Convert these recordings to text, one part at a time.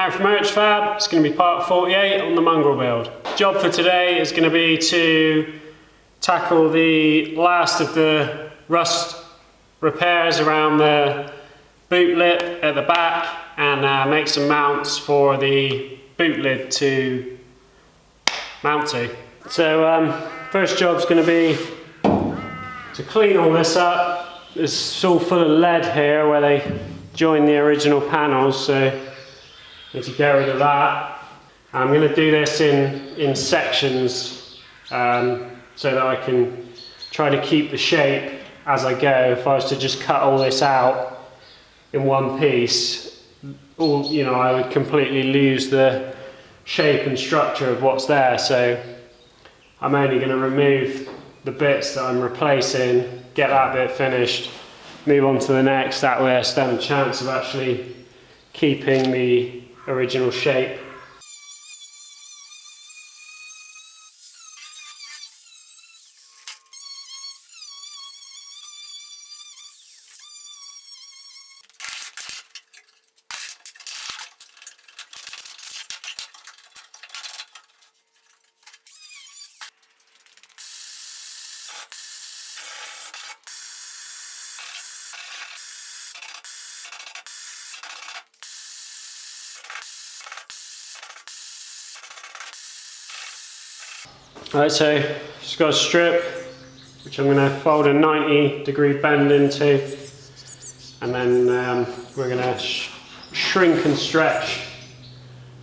Aaron from Urchfab. It's going to be part 48 on the Mongrel build. Job for today is going to be to tackle the last of the rust repairs around the boot lip at the back and make some mounts for the boot lid to mount to. So first job's going to be to clean all this up. It's all full of lead here where they join the original panels, so need to get rid of that. I'm going to do this in sections so that I can try to keep the shape as I go. If I was to just cut all this out in one piece, I would completely lose the shape and structure of what's there. So I'm only going to remove the bits that I'm replacing, get that bit finished, move on to the next. That way I stand a chance of actually keeping the original shape. Alright, so just got a strip which I'm going to fold a 90-degree bend into, and then we're going to shrink and stretch.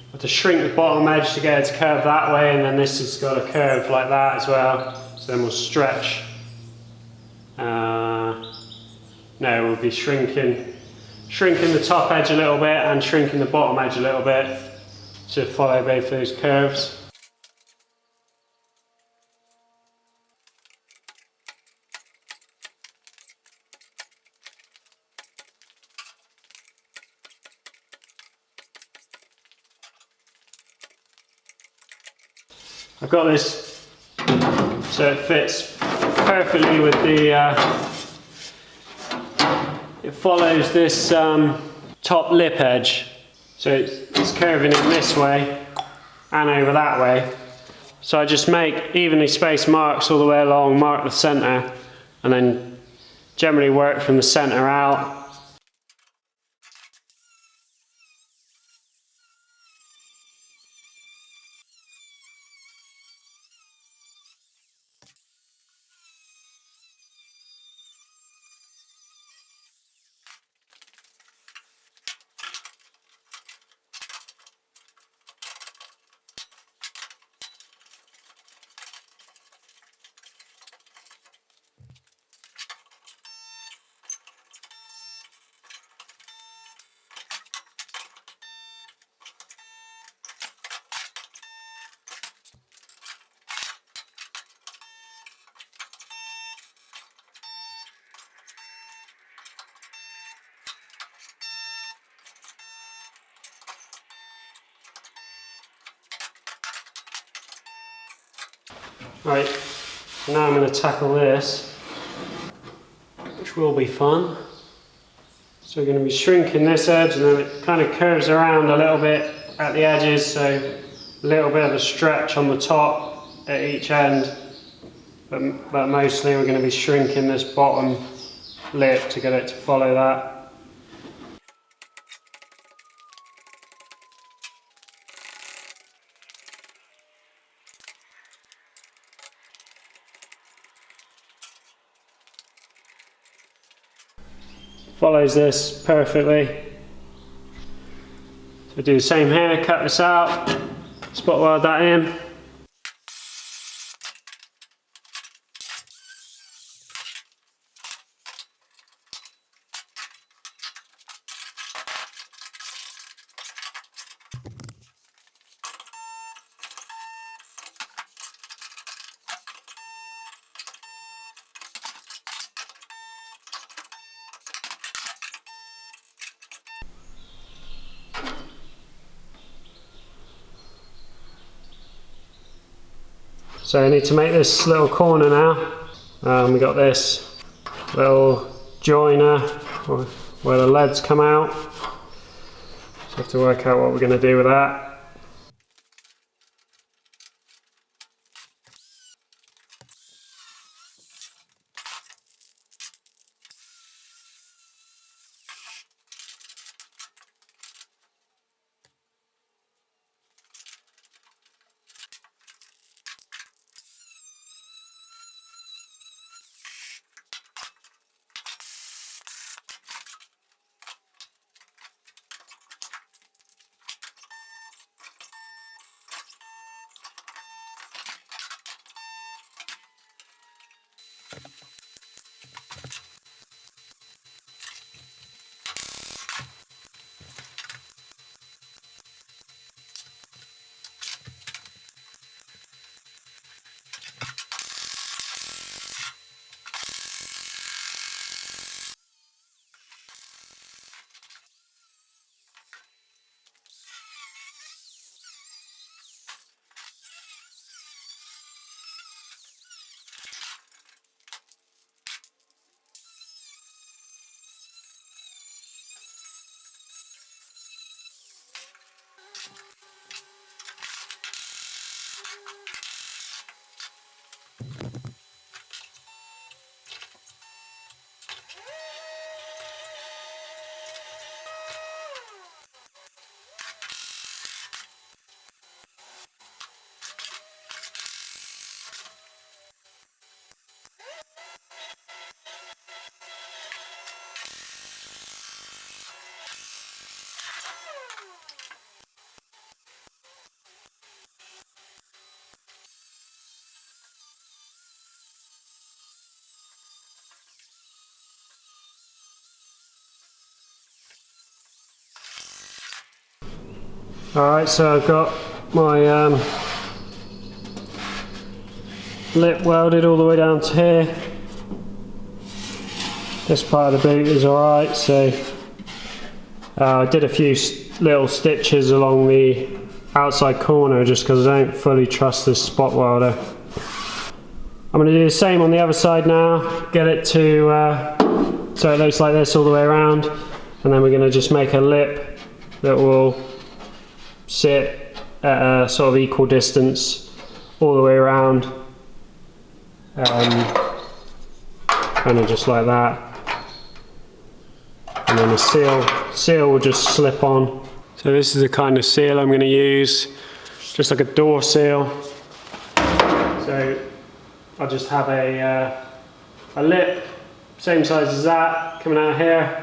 I have to shrink the bottom edge to get it to curve that way, and then this has got a curve like that as well. So then we'll stretch. We'll be shrinking the top edge a little bit and shrinking the bottom edge a little bit to follow both those curves. I've got this so it fits perfectly with the, it follows this top lip edge. So it's curving in this way and over that way. So I just make evenly spaced marks all the way along, mark the center, and then generally work from the center out. Right, now I'm going to tackle this, which will be fun. So we're going to be shrinking this edge, and then it kind of curves around a little bit at the edges, so a little bit of a stretch on the top at each end, but mostly we're going to be shrinking this bottom lip to get it to follow that. Follows this perfectly. So do the same here, cut this out, spot weld that in. So I need to make this little corner now. We got this little joiner where the leads come out. Have to work out what we're going to do with that. Alright, so I've got my lip welded all the way down to here. This part of the boot is alright, so I did a few little stitches along the outside corner just because I don't fully trust this spot welder. I'm going to do the same on the other side now, get it to so it looks like this all the way around, and then we're going to just make a lip that will sit at a sort of equal distance all the way around, kind of just like that, and then the seal will just slip on. So this is the kind of seal I'm going to use, just like a door seal. So I'll just have a lip same size as that coming out here.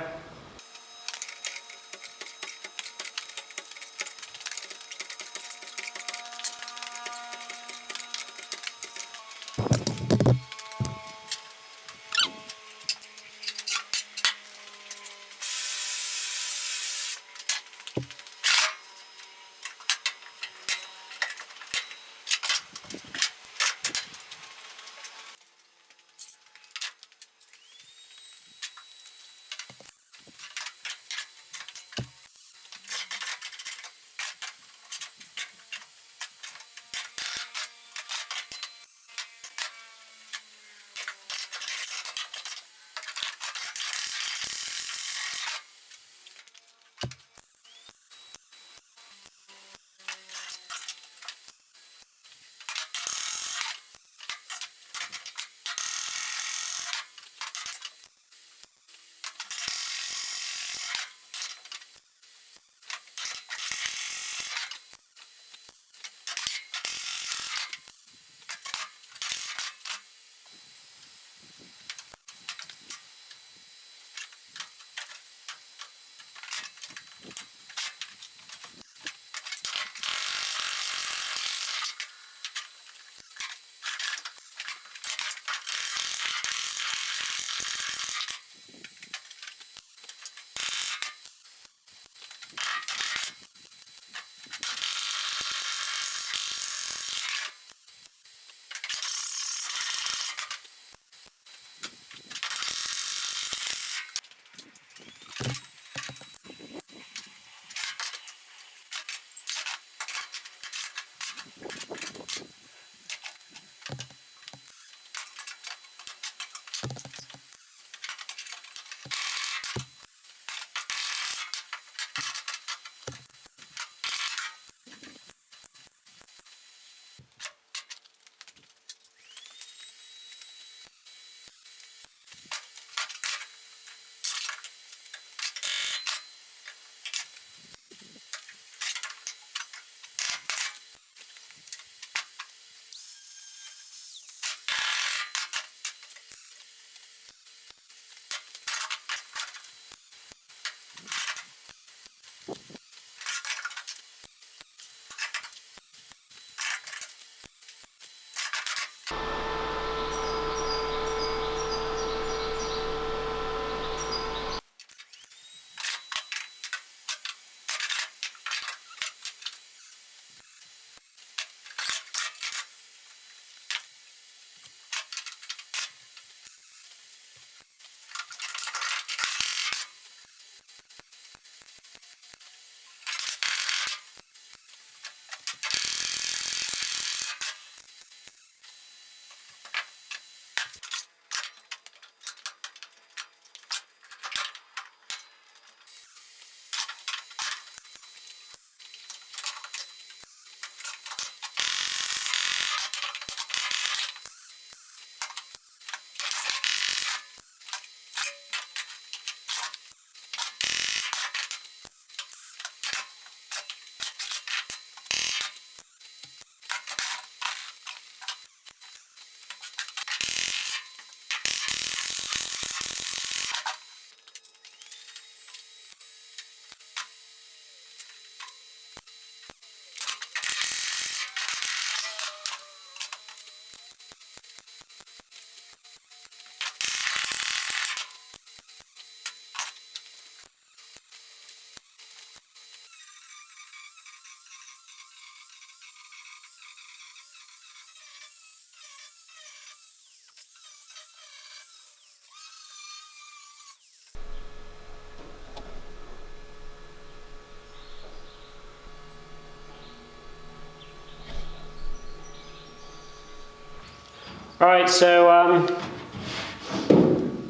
Right, so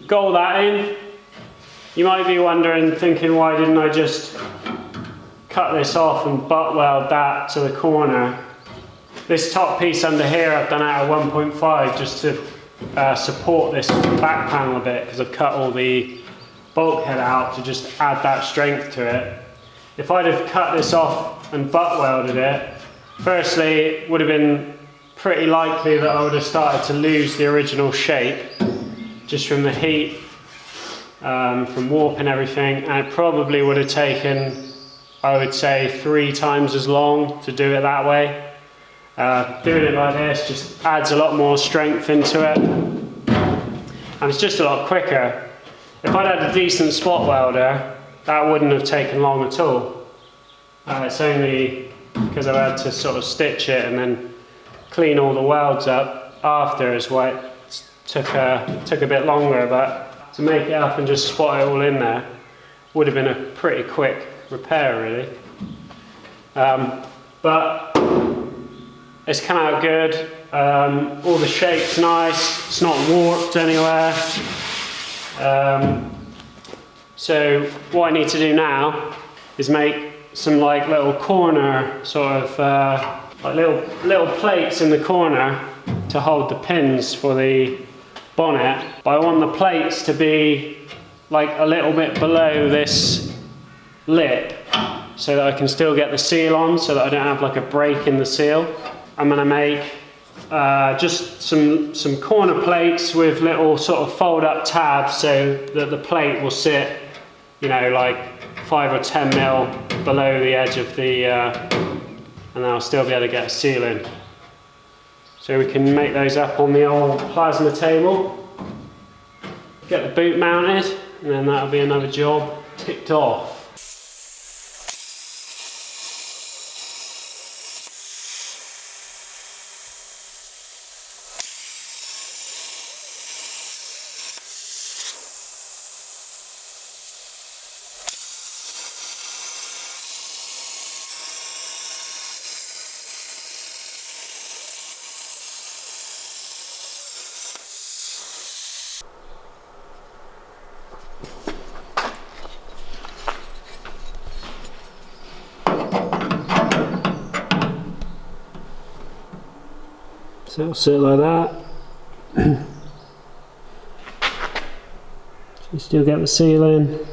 got all that in. You might be wondering, thinking, why didn't I just cut this off and butt weld that to the corner? This top piece under here I've done out of 1.5 just to support this back panel a bit, because I've cut all the bulkhead out to just add that strength to it. If I'd have cut this off and butt welded it, firstly it would have been pretty likely that I would have started to lose the original shape just from the heat, from warp and everything, and it probably would have taken, I would say, 3 times as long to do it that way. Doing it like this just adds a lot more strength into it, and it's just a lot quicker. If I'd had a decent spot welder, that wouldn't have taken long at all. It's only because I had to sort of stitch it and then clean all the welds up after is why it took a bit longer, but to make it up and just spot it all in there would have been a pretty quick repair, really. But it's come out good. All the shape's nice, it's not warped anywhere. So what I need to do now is make some like little corner sort of like little plates in the corner to hold the pins for the bonnet, but I want the plates to be like a little bit below this lip so that I can still get the seal on, so that I don't have like a break in the seal. I'm going to make just some corner plates with little sort of fold up tabs so that the plate will sit, you know, like 5 or 10 mil below the edge of the and then I'll still be able to get a seal in. So we can make those up on the old plasma table, get the boot mounted, and then that'll be another job ticked off. So it'll sit like that. You still get the seal in.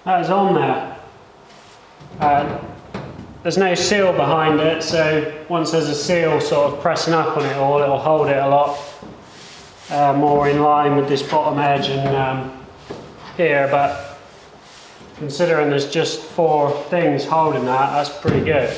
That is on there. there's no seal behind it, so once there's a seal sort of pressing up on it all, it'll hold it a lot more in line with this bottom edge and here, but considering there's just 4 things holding that, that's pretty good.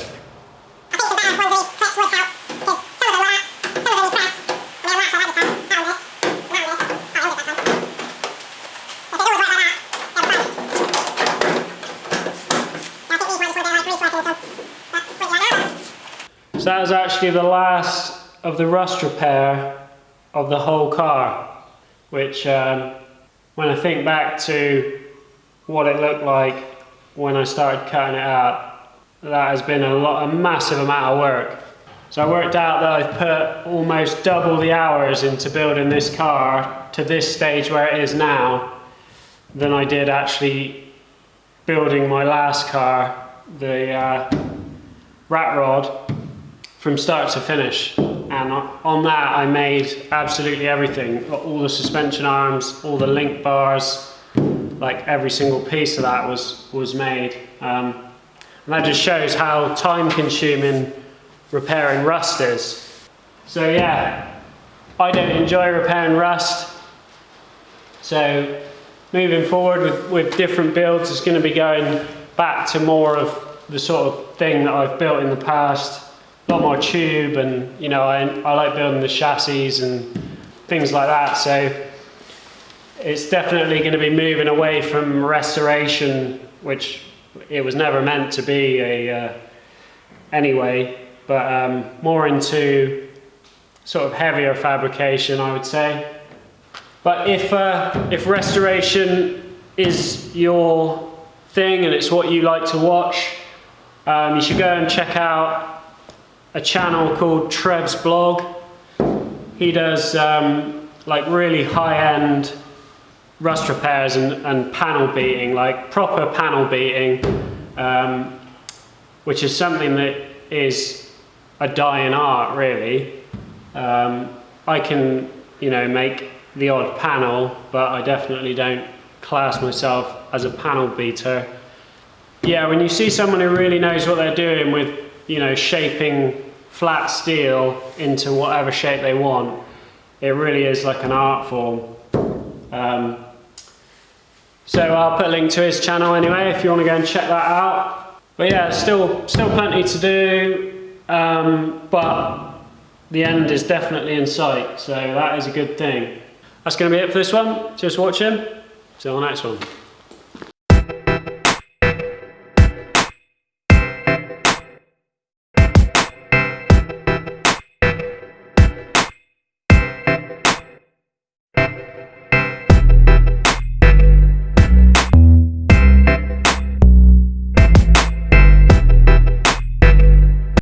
So that was actually the last of the rust repair of the whole car, which when I think back to what it looked like when I started cutting it out, that has been a massive amount of work. So I worked out that I've put almost double the hours into building this car to this stage where it is now than I did actually building my last car, the rat rod, from start to finish. And on that I made absolutely everything, all the suspension arms, all the link bars, like every single piece of that was made. And that just shows how time consuming repairing rust is. So yeah, I don't enjoy repairing rust. So moving forward with different builds, it's going to be going back to more of the sort of thing that I've built in the past. A lot more tube, and you know, I like building the chassis and things like that, so it's definitely going to be moving away from restoration, which it was never meant to be anyway, but more into sort of heavier fabrication, I would say. But if restoration is your thing and it's what you like to watch, you should go and check out a channel called Trev's Blog. He does like really high-end rust repairs and panel beating, like proper panel beating, which is something that is a dying art, really. I can, you know, make the odd panel, but I definitely don't class myself as a panel beater. Yeah, when you see someone who really knows what they're doing with, you know, shaping flat steel into whatever shape they want, it really is like an art form. So I'll put a link to his channel anyway if you want to go and check that out. But yeah, still plenty to do, but the end is definitely in sight, so that is a good thing. That's going to be it for this one. Just watching. See you on the next one.